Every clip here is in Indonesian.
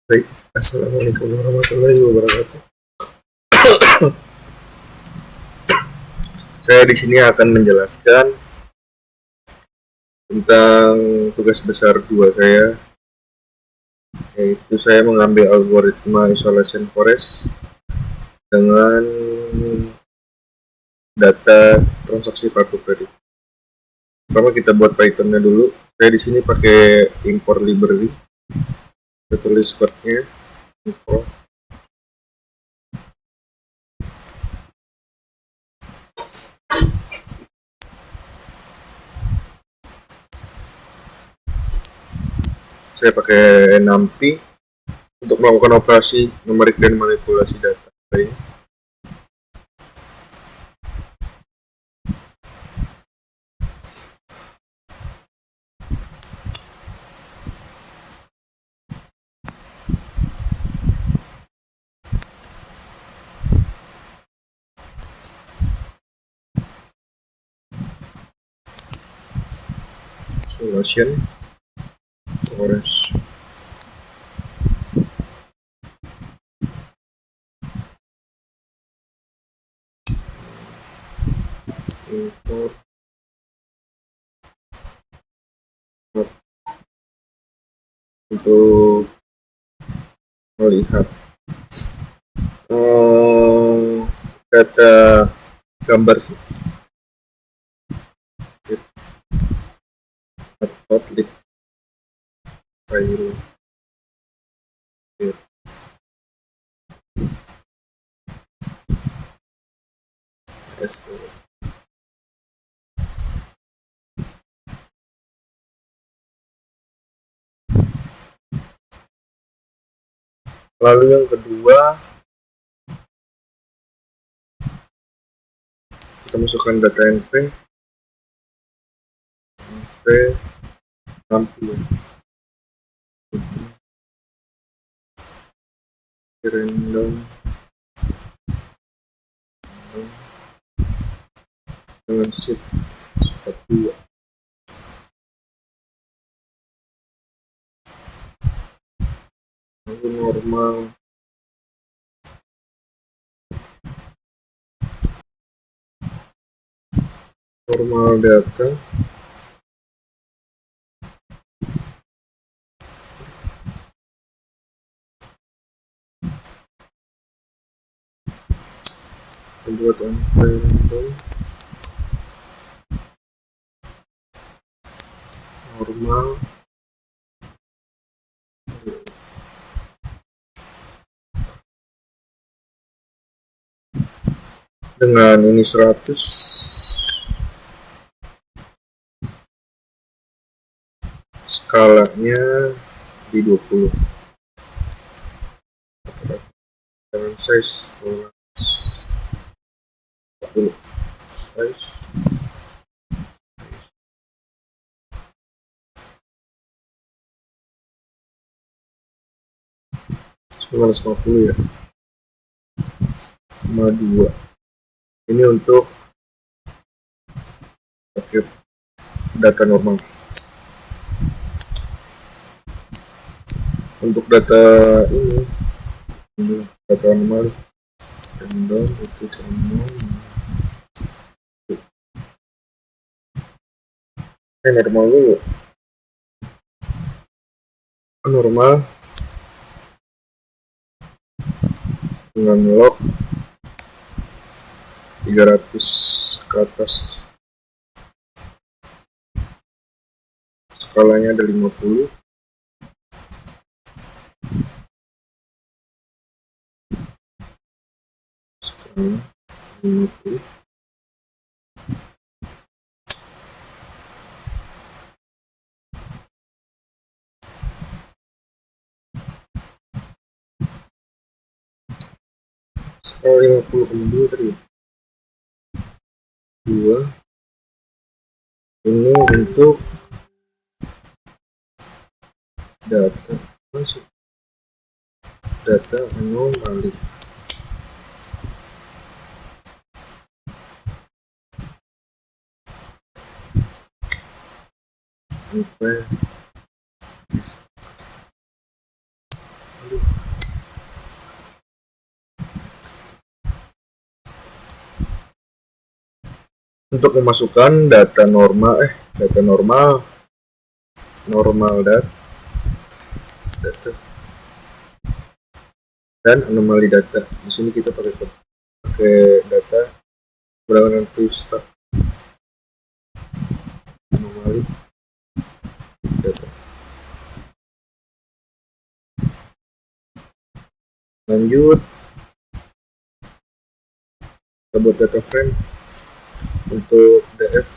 Baik, Assalamualaikum warahmatullahi wabarakatuh. Saya di sini akan menjelaskan tentang tugas besar 2 saya, yaitu saya mengambil algoritma isolation forest dengan data transaksi kartu kredit. Pertama kita buat Python-nya dulu. Saya di sini pakai import library. Kita tulis code-nya import. Saya pakai NumPy untuk melakukan operasi numerik dan manipulasi data. Isolation forest. Import untuk melihat data gambar outlet file lalu yang kedua kita masukkan data NP 60 random dengan sheet 42 lalu normal data buat NP random normal dengan ini 100 skalanya di 20 dengan size 40 size 950 ya 2. Ini untuk pakai data normal. Untuk data ini data normal random itu normal dulu normal dengan log 300 ke atas, skalanya ada 50 skalanya 50 skala 50 kemudian tadi 2 ini untuk data masuk data anomali sampai untuk memasukkan data normal data dan anomali data. Di sini kita pakai data berdasarkan view anomali data. Lanjut, kita buat data frame untuk df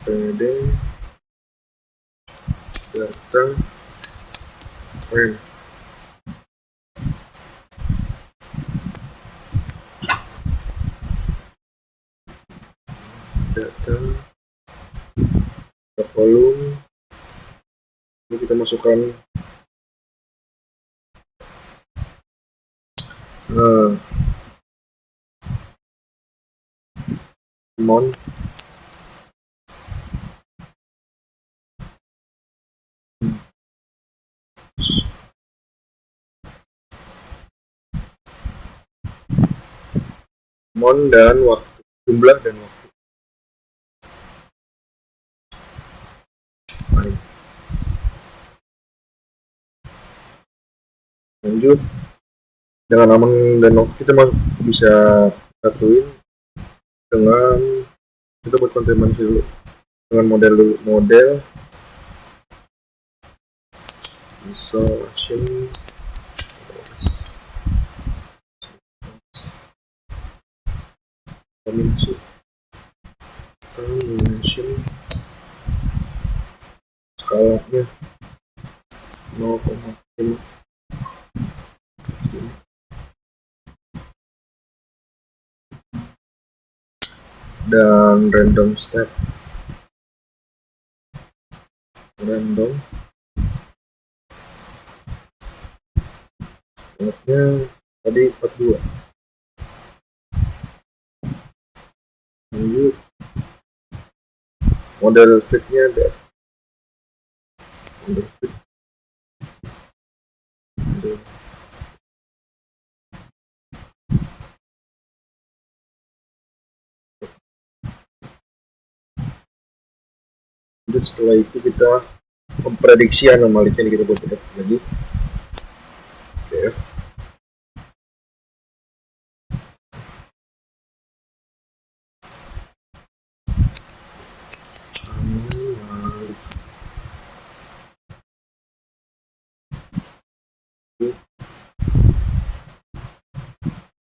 pd data frame. Data kolom ini kita masukkan mon dan waktu, jumlah dan waktu. Lanjut, dengan aman dan waktu kita bisa satuin dengan kita buat konfirmasi dulu dengan model isolation skalanya 0,5 dan random step stepnya tadi 42. Lanjut, model fitnya ada model fit lanjut. Setelah itu kita memprediksi anomalinya, kita buat df lagi, df anomali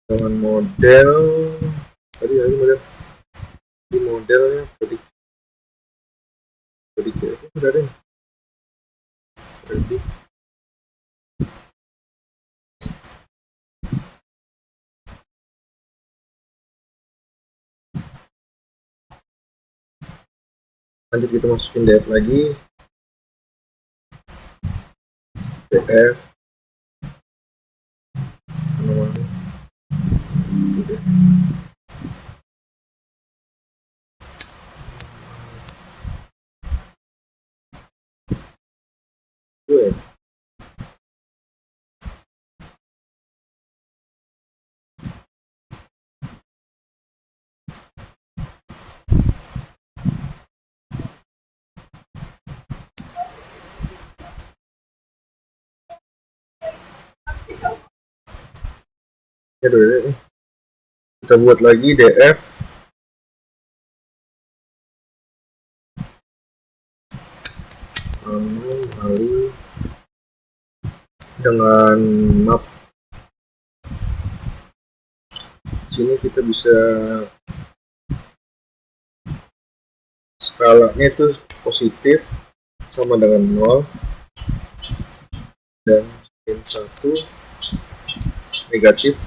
dengan model tadi modelnya prediksi itu sudah ada prediksi. Lanjut kita masukin df lagi, df anomali kita buat lagi df lalu dengan map. Sini kita bisa skalanya itu positif sama dengan 0 dan spin 1 negatif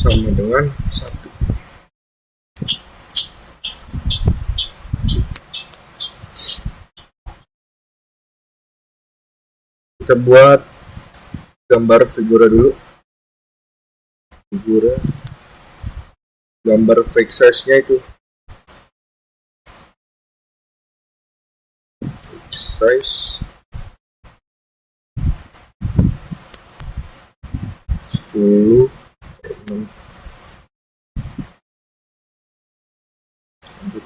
sama dengan 1. Kita buat gambar figura dulu, gambar fake size nya itu size 10 Lanjut.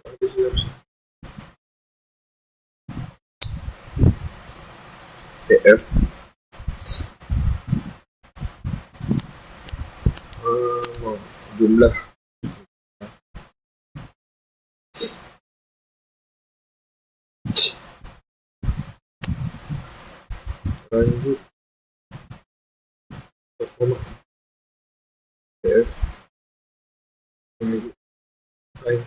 Ada sih harusnya. TF mau jumlah lanjut koma TF lanjut lain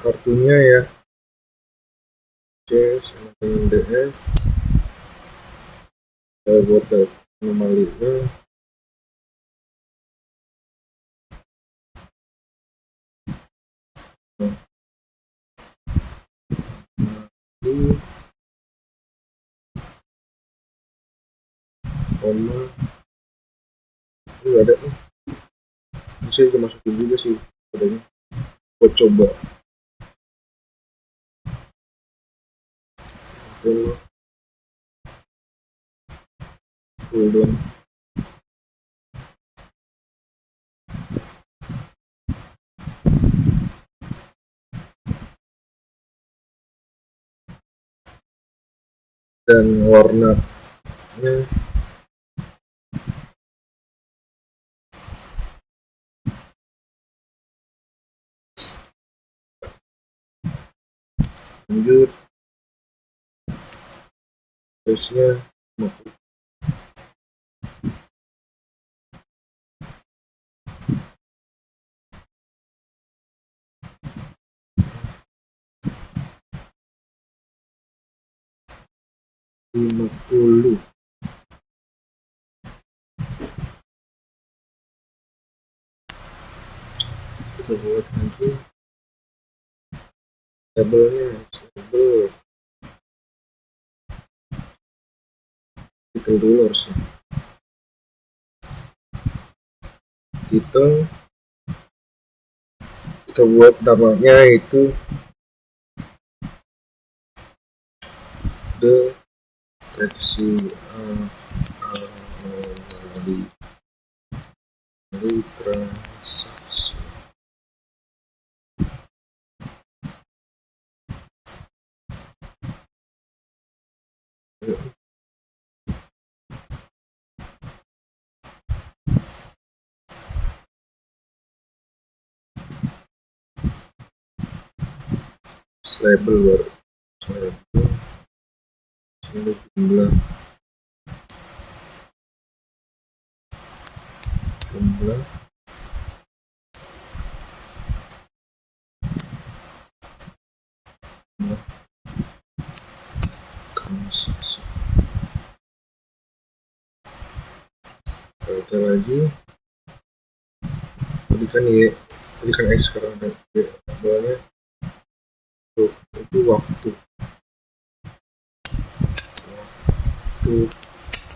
kartunya ya C sama dengan DF saya buat anomalinya koma ini ada nih bisa kita masukin juga sih adanya buat coba cooldown dan warnanya lanjut terusnya 50 kita buat lagi tabelnya tabel kita dulu harusnya kita buat namanya itu deteksi anomali transaksi label baru label jumlah transaksi ada lagi berikan Y berikan X sekarang dan bawahnya itu waktu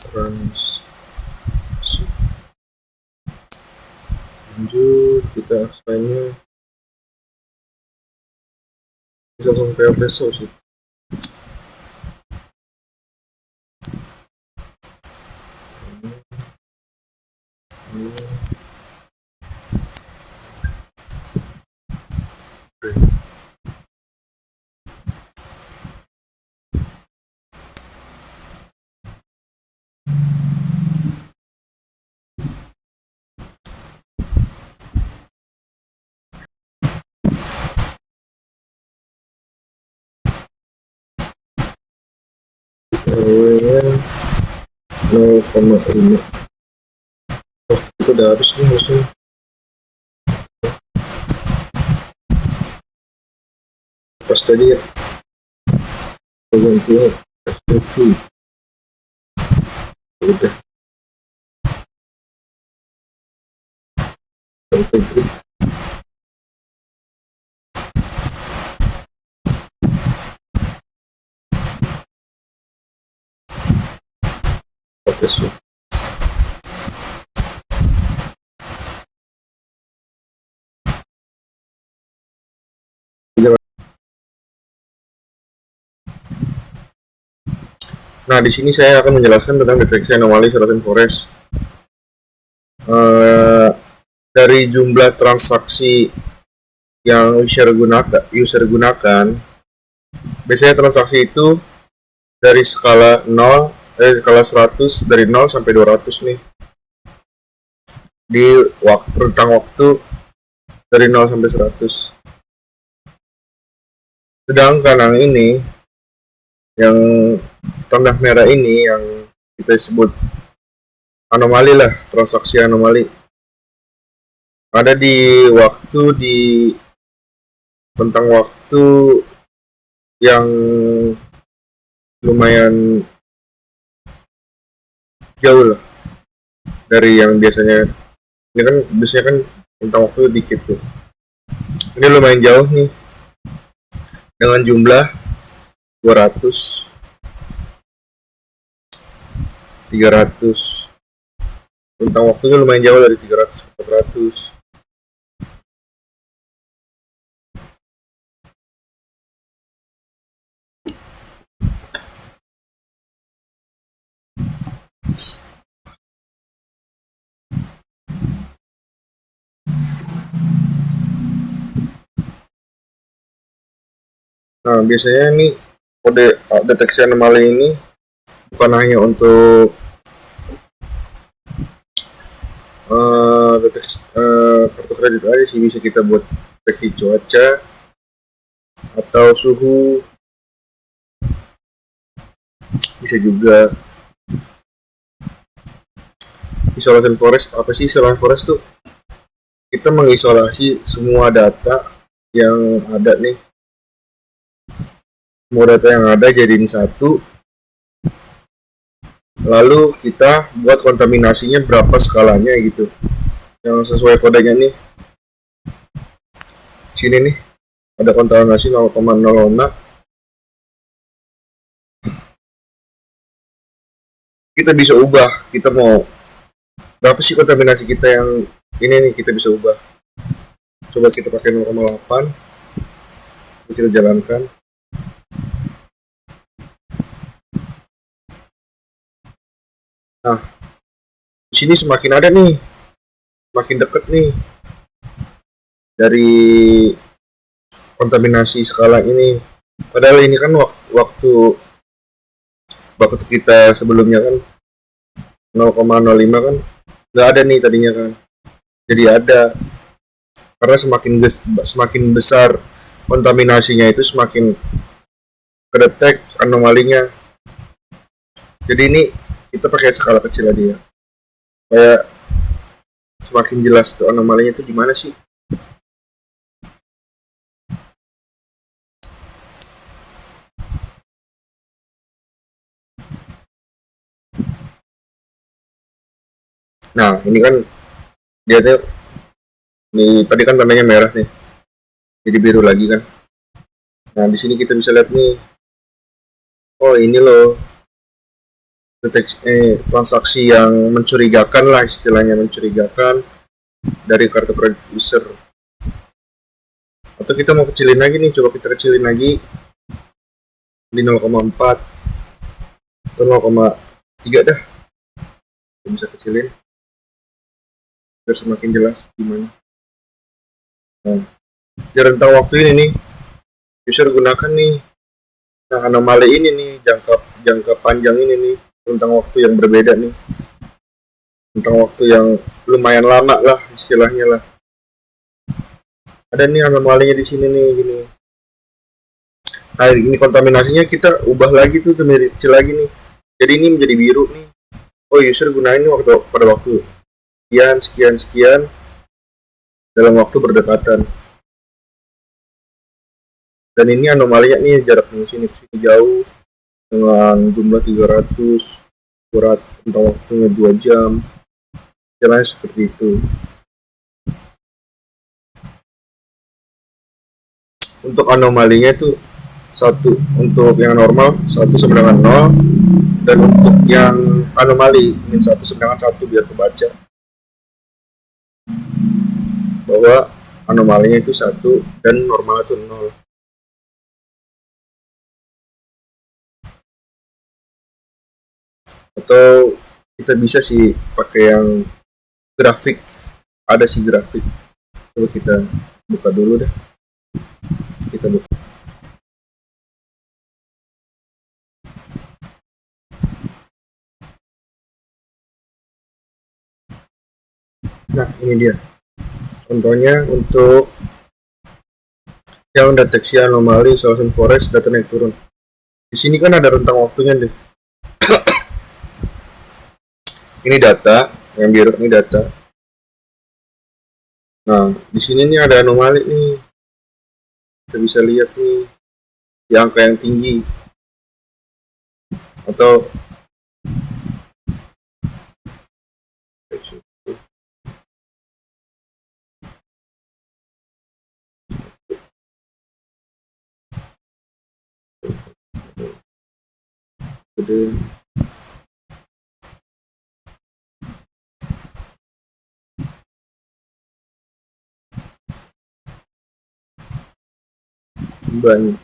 transaksi lanjut kita asalnya bisa langsung PL peso sih RW-nya 0,5 oh itu udah habis nih harusnya pas tadi ya ganti SPV udah sampai klik oke Nah, di sini saya akan menjelaskan tentang deteksi anomali Sheraton Forest. Eh, dari jumlah transaksi yang user gunakan, biasanya transaksi itu dari skala 100, dari 0 sampai 200 nih. Di rentang waktu dari 0 sampai 100. Sedangkan yang tanda merah ini yang kita sebut anomali lah, transaksi anomali. Ada di rentang waktu yang lumayan jauh lah dari yang biasanya. Ini kan biasanya kan rentang waktu dikit tuh. Ini lumayan jauh nih dengan jumlah 200, 300. Rentang waktunya lumayan jauh dari 300 ke 400. Nah, biasanya nih kode deteksi anomali ini bukan hanya untuk deteksi kartu kredit aja sih, bisa kita buat deteksi cuaca atau suhu, bisa juga. Isolation forest, apa sih isolation forest tuh? Kita mengisolasi semua data yang ada nih, semua data yang ada jadiin satu, lalu kita buat kontaminasinya berapa skalanya gitu, yang sesuai kodenya nih. Sini nih ada kontaminasi 0,06. Kita bisa ubah, kita mau berapa sih kontaminasi kita yang ini nih, kita bisa ubah. Coba kita pakai 0,8, kita jalankan. Nah, di sini semakin ada nih, semakin deket nih dari kontaminasi skala ini. Padahal ini kan waktu kita sebelumnya kan 0,05 kan nggak ada nih tadinya kan, jadi ada. Karena semakin besar kontaminasinya itu semakin kedetek anomalinya. Jadi ini kita pakai skala kecil aja ya, kayak semakin jelas tuh anomalinya itu di mana sih. Nah, ini kan dia tuh, nih tadi kan tandanya merah nih, jadi biru lagi kan. Nah, di sini kita bisa lihat nih, oh ini loh transaksi yang mencurigakan lah, istilahnya mencurigakan dari kartu kredit user. Atau kita mau kecilin lagi nih, coba kita kecilin lagi di 0,4 atau 0,3 dah, kita bisa kecilin biar semakin jelas gimana. Nah, di rentang waktu ini nih user gunakan nih, nah anomali ini nih, jangka panjang ini nih, rentang waktu yang berbeda nih, rentang waktu yang lumayan lama lah istilahnya lah. Ada nih anomalinya di sini nih gini. Nah, ini kontaminasinya kita ubah lagi tuh menjadi kecil lagi nih, jadi ini menjadi biru nih. Oh, user gunain pada waktu sekian dalam waktu berdekatan. Dan ini anomalinya nih, jaraknya sini jauh dengan jumlah 300, tentang waktunya 2 jam. Jalannya seperti itu. Untuk anomalinya itu satu, untuk yang normal 1 sama dengan 0, dan untuk yang anomali min 1 sama dengan 1, biar kebaca bahwa anomalinya itu 1 dan normal itu 0. Atau kita bisa sih pakai yang grafik, ada sih grafik. Coba kita buka dulu deh. Kita buka. Nah, ini dia. Contohnya untuk yang deteksi anomali Southern Forest, data naik turun. Di sini kan ada rentang waktunya deh. Ini data, yang biru ini data. Nah, di sini nih ada anomali nih. Kita bisa lihat nih, di angka yang tinggi. Atau gede. Banyak.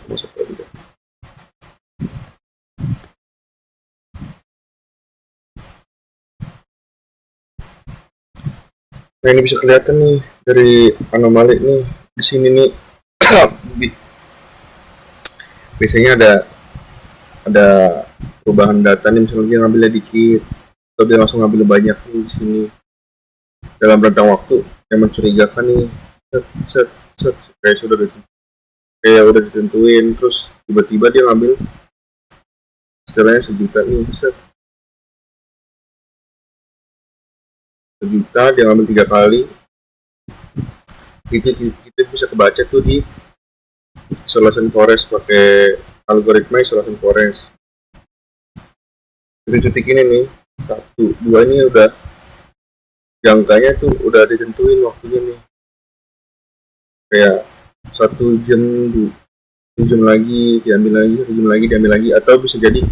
Masuk lagi deh. Nah, ini bisa kelihatan nih dari anomali nih. Di sini nih biasanya ada perubahan data nih, misalnya dia ngambilnya dikit atau dia langsung ngambil banyak nih di sini dalam rentang waktu yang mencurigakan nih. Set set set kayak udah ditentuin, terus tiba-tiba dia ngambil istilahnya sejuta nih, sejuta dia ngambil 3 kali. Itu kita bisa kebaca tuh di isolation forest pakai algoritma isolation forest. Jadi titik ini nih, 1, 2 ini udah jangkanya tuh udah ditentuin waktunya nih, kayak 1 jam, 1 jam lagi diambil lagi, 1 jam lagi diambil lagi, atau bisa jadi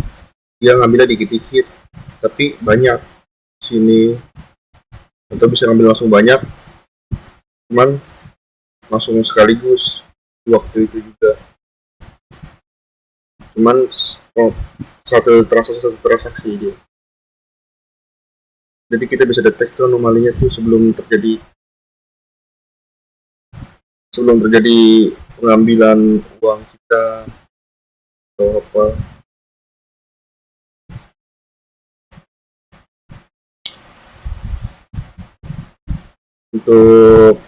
dia ngambilnya dikit-dikit tapi banyak sini, atau bisa ngambil langsung banyak cuman langsung sekaligus waktu itu juga, cuman satu transaksi dia. Jadi kita bisa deteksi anomalinya tuh sebelum terjadi pengambilan uang kita atau apa. Untuk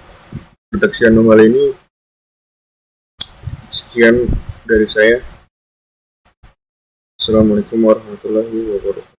deteksi anomali ini sekian dari saya. Assalamualaikum warahmatullahi wabarakatuh.